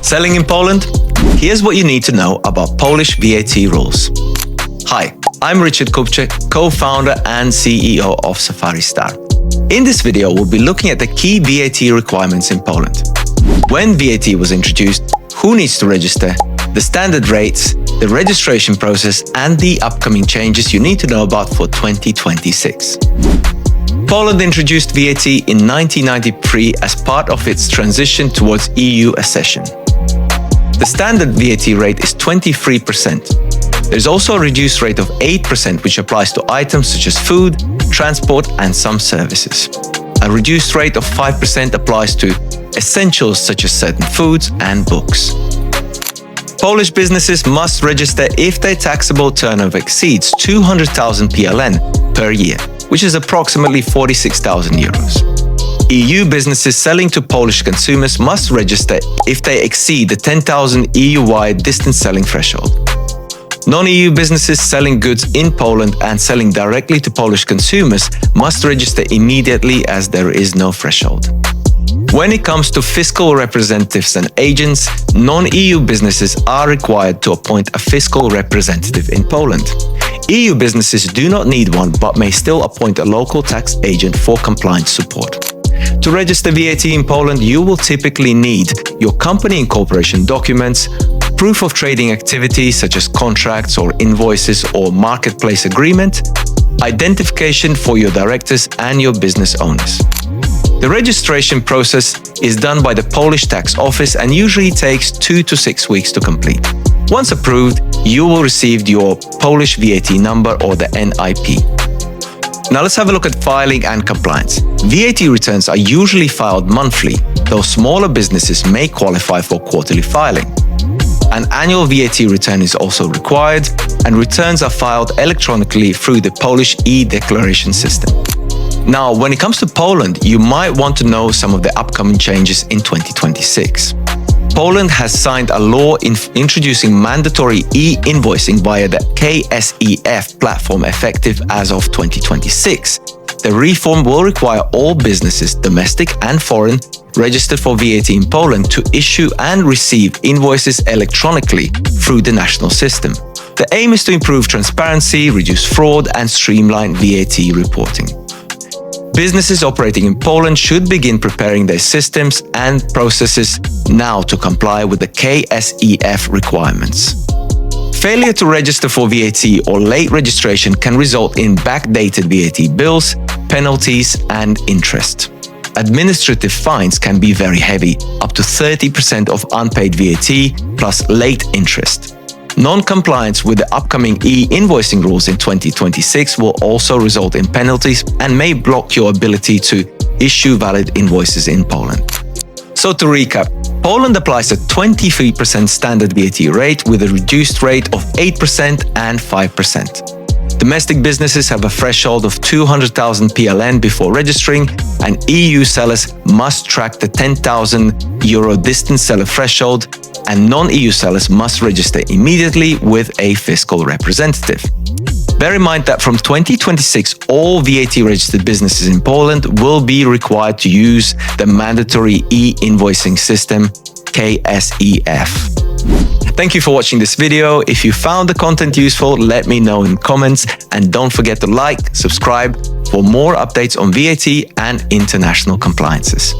Selling in Poland? Here's what you need to know about Polish VAT rules. Hi, I'm Richard Kupczyk, co-founder and CEO of Safari Star. In this video, we'll be looking at the key VAT requirements in Poland. When VAT was introduced, who needs to register, the standard rates, the registration process, and the upcoming changes you need to know about for 2026. Poland introduced VAT in 1993 as part of its transition towards EU accession. The standard VAT rate is 23%. There's also a reduced rate of 8% which applies to items such as food, transport, and some services. A reduced rate of 5% applies to essentials such as certain foods and books. Polish businesses must register if their taxable turnover exceeds 200,000 PLN per year, which is approximately 46,000 euros. EU businesses selling to Polish consumers must register if they exceed the 10,000 EU-wide distance selling threshold. Non-EU businesses selling goods in Poland and selling directly to Polish consumers must register immediately as there is no threshold. When it comes to fiscal representatives and agents, non-EU businesses are required to appoint a fiscal representative in Poland. EU businesses do not need one but may still appoint a local tax agent for compliance support. To register VAT in Poland, you will typically need your company incorporation documents, proof of trading activity such as contracts or invoices or marketplace agreement, identification for your directors and your business owners. The registration process is done by the Polish tax office and usually takes 2 to 6 weeks to complete. Once approved, you will receive your Polish VAT number or the NIP. Now let's have a look at filing and compliance. VAT returns are usually filed monthly, though smaller businesses may qualify for quarterly filing. An annual VAT return is also required, and returns are filed electronically through the Polish e-declaration system. Now, when it comes to Poland, you might want to know some of the upcoming changes in 2026. Poland has signed a law introducing mandatory e-invoicing via the KSeF platform effective as of 2026. The reform will require all businesses, domestic and foreign, registered for VAT in Poland to issue and receive invoices electronically through the national system. The aim is to improve transparency, reduce fraud, and streamline VAT reporting. Businesses operating in Poland should begin preparing their systems and processes now to comply with the KSeF requirements. Failure to register for VAT or late registration can result in backdated VAT bills, penalties, and interest. Administrative fines can be very heavy, up to 30% of unpaid VAT plus late interest. Non-compliance with the upcoming e-invoicing rules in 2026 will also result in penalties and may block your ability to issue valid invoices in Poland. So to recap, Poland applies a 23% standard VAT rate with a reduced rate of 8% and 5%. Domestic businesses have a threshold of 200,000 PLN before registering, and EU sellers must track the 10,000 euro distance seller threshold, and non-EU sellers must register immediately with a fiscal representative. Bear in mind that from 2026, all VAT-registered businesses in Poland will be required to use the mandatory e-invoicing system, KSeF. Thank you for watching this video. If you found the content useful, let me know in comments, and don't forget to like, subscribe for more updates on VAT and international compliances.